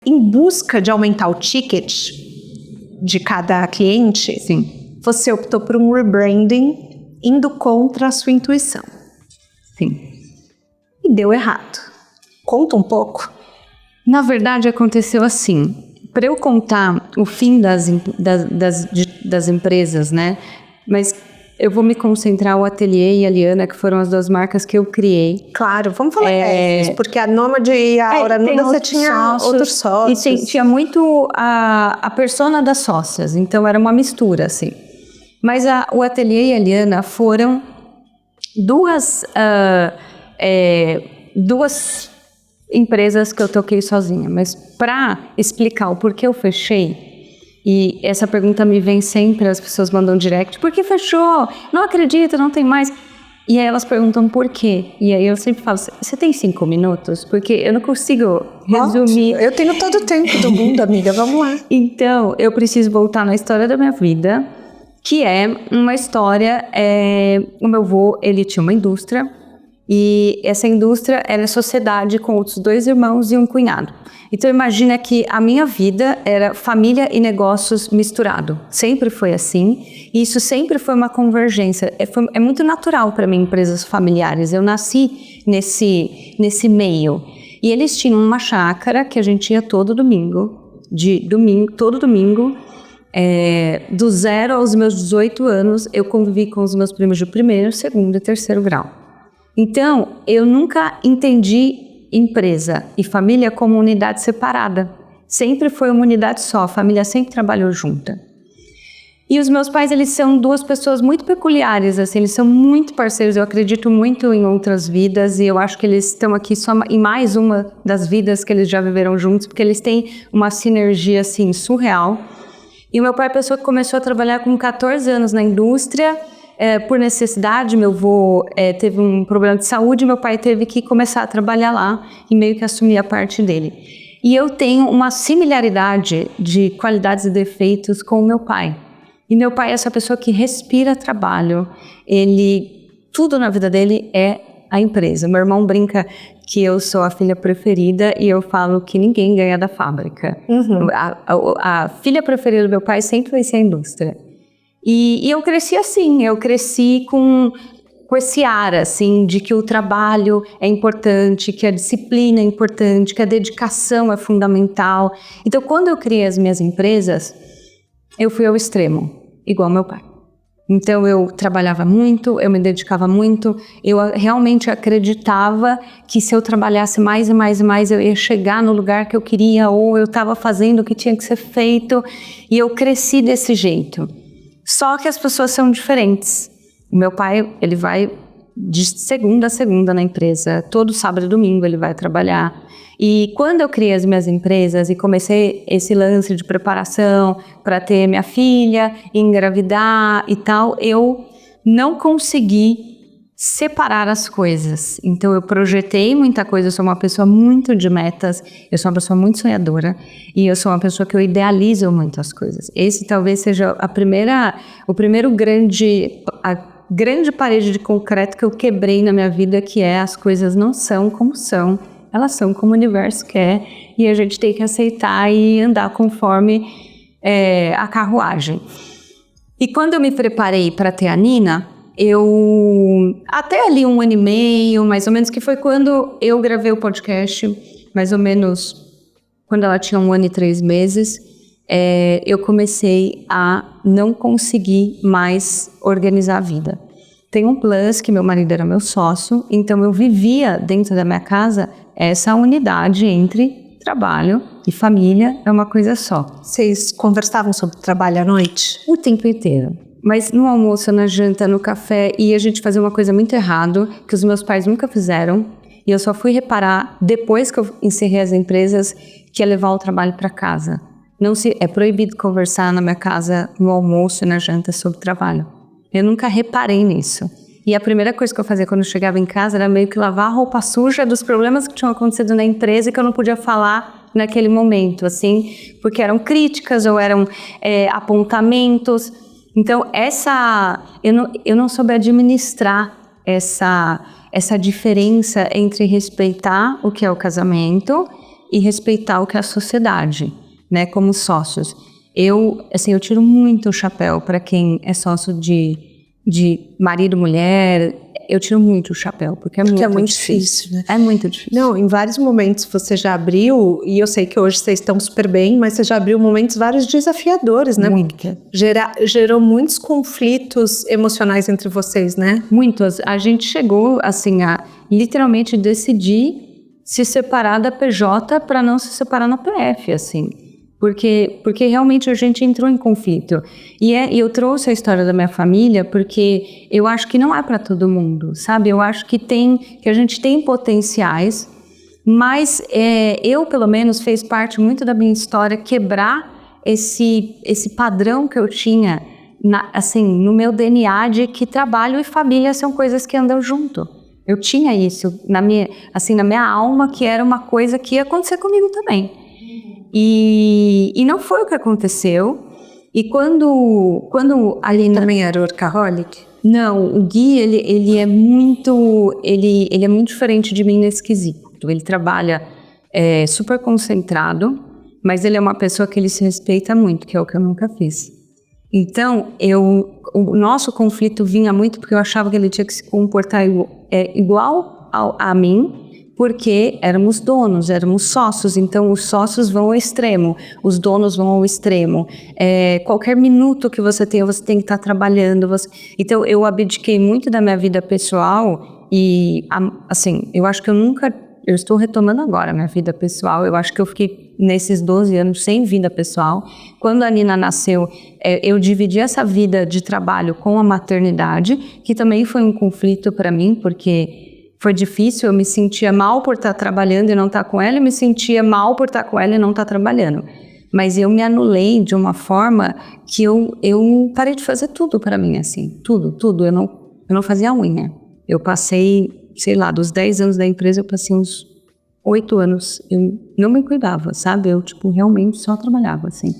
Em busca de aumentar o ticket de cada cliente, Sim. Você optou por um rebranding indo contra a sua intuição. Sim. E deu errado. Conta um pouco. Na verdade, aconteceu assim. Para eu contar o fim das empresas, né? Mas eu vou me concentrar o Ateliê e a Liana, que foram as duas marcas que eu criei. Claro, vamos falar isso, porque a Nômade e a Aura Nuda você tinha outros sócios. E tinha muito a persona das sócias, então era uma mistura, assim. Mas o Ateliê e a Liana foram duas empresas que eu toquei sozinha. Mas para explicar o porquê eu fechei, e essa pergunta me vem sempre, as pessoas mandam direct, por que fechou? Não acredito, não tem mais. E aí elas perguntam por quê. E aí eu sempre falo, você tem 5 minutos? Porque eu não consigo resumir. Eu tenho todo o tempo do mundo, amiga, vamos lá. Então, eu preciso voltar na história da minha vida, que é uma história, o meu avô, ele tinha uma indústria, e essa indústria era sociedade com outros 2 irmãos e um cunhado. Então imagina que a minha vida era família e negócios misturado. Sempre foi assim, e isso sempre foi uma convergência. É muito natural para mim, empresas familiares. Eu nasci nesse meio. E eles tinham uma chácara que a gente ia todo domingo, todo domingo. Do 0 aos meus 18 anos, eu convivi com os meus primos de 1º, 2º e 3º grau. Então, eu nunca entendi empresa e família como unidade separada. Sempre foi uma unidade só, a família sempre trabalhou junta. E os meus pais, eles são 2 pessoas muito peculiares, assim, eles são muito parceiros, eu acredito muito em outras vidas e eu acho que eles estão aqui só em mais uma das vidas que eles já viveram juntos, porque eles têm uma sinergia, assim, surreal. E o meu pai é a pessoa que começou a trabalhar com 14 anos na indústria, por necessidade. Meu avô teve um problema de saúde, meu pai teve que começar a trabalhar lá e meio que assumir a parte dele. E eu tenho uma similaridade de qualidades e defeitos com o meu pai. E meu pai é essa pessoa que respira trabalho, tudo na vida dele é a empresa. Meu irmão brinca que eu sou a filha preferida e eu falo que ninguém ganha da fábrica. Uhum. A filha preferida do meu pai sempre vai ser a indústria. E eu cresci assim, eu cresci com esse ar, assim, de que o trabalho é importante, que a disciplina é importante, que a dedicação é fundamental. Então, quando eu criei as minhas empresas, eu fui ao extremo, igual meu pai. Então, eu trabalhava muito, eu me dedicava muito, eu realmente acreditava que se eu trabalhasse mais e mais e mais, eu ia chegar no lugar que eu queria, ou eu estava fazendo o que tinha que ser feito, e eu cresci desse jeito. Só que as pessoas são diferentes. O meu pai, ele vai de segunda a segunda na empresa. Todo sábado e domingo ele vai trabalhar. E quando eu criei as minhas empresas e comecei esse lance de preparação para ter minha filha, engravidar e tal, eu não consegui separar as coisas. Então eu projetei muita coisa, eu sou uma pessoa muito de metas, eu sou uma pessoa muito sonhadora e eu sou uma pessoa que eu idealizo muito as coisas. Esse talvez seja a grande parede de concreto que eu quebrei na minha vida, que é as coisas não são como são, elas são como o universo quer e a gente tem que aceitar e andar conforme a carruagem. E quando eu me preparei para ter a Nina, eu até ali 1 ano e meio, mais ou menos, que foi quando eu gravei o podcast, mais ou menos quando ela tinha 1 ano e 3 meses, eu comecei a não conseguir mais organizar a vida. Tem um plus que meu marido era meu sócio, então eu vivia dentro da minha casa essa unidade entre trabalho e família, é uma coisa só. Vocês conversavam sobre trabalho à noite? O tempo inteiro. Mas no almoço, na janta, no café, e a gente fazia uma coisa muito errada, que os meus pais nunca fizeram, e eu só fui reparar depois que eu encerrei as empresas, que é levar o trabalho para casa. É proibido conversar na minha casa, no almoço e na janta, sobre trabalho. Eu nunca reparei nisso. E a primeira coisa que eu fazia quando eu chegava em casa era meio que lavar a roupa suja dos problemas que tinham acontecido na empresa e que eu não podia falar naquele momento, assim, porque eram críticas ou eram apontamentos. Então, eu não soube administrar essa diferença entre respeitar o que é o casamento e respeitar o que é a sociedade, né, como sócios. Eu tiro muito o chapéu para quem é sócio de marido, mulher. Eu tiro muito o chapéu, porque é muito difícil, né? É muito difícil. Não, em vários momentos você já abriu, e eu sei que hoje vocês estão super bem, mas você já abriu momentos vários desafiadores, né? Muito. Gerou muitos conflitos emocionais entre vocês, né? Muitos. A gente chegou, assim, a literalmente decidir se separar da PJ para não se separar na PF, assim. Porque realmente a gente entrou em conflito. E eu trouxe a história da minha família porque eu acho que não é para todo mundo, sabe? Eu acho que a gente tem potenciais, mas eu, pelo menos, fez parte muito da minha história quebrar esse padrão que eu tinha, no meu DNA de que trabalho e família são coisas que andam junto. Eu tinha isso na minha alma, que era uma coisa que ia acontecer comigo também. E não foi o que aconteceu. E quando ali também era workaholic? Não, o Gui, ele é muito diferente de mim nesse quesito. Ele trabalha super concentrado, mas ele é uma pessoa que ele se respeita muito, que é o que eu nunca fiz. Então, o nosso conflito vinha muito porque eu achava que ele tinha que se comportar igual a mim, porque éramos donos, éramos sócios, então os sócios vão ao extremo, os donos vão ao extremo. Qualquer minuto que você tem que estar trabalhando. Então, eu abdiquei muito da minha vida pessoal e, assim, eu acho que eu estou retomando agora a minha vida pessoal. Eu acho que eu fiquei nesses 12 anos sem vida pessoal. Quando a Nina nasceu, eu dividi essa vida de trabalho com a maternidade, que também foi um conflito para mim, porque foi difícil, eu me sentia mal por estar trabalhando e não estar com ela, e me sentia mal por estar com ela e não estar trabalhando. Mas eu me anulei de uma forma que eu parei de fazer tudo para mim, assim, tudo. Eu não fazia unha. Eu passei, sei lá, dos 10 anos da empresa, eu passei uns 8 anos, eu não me cuidava, sabe? Eu, realmente só trabalhava, assim.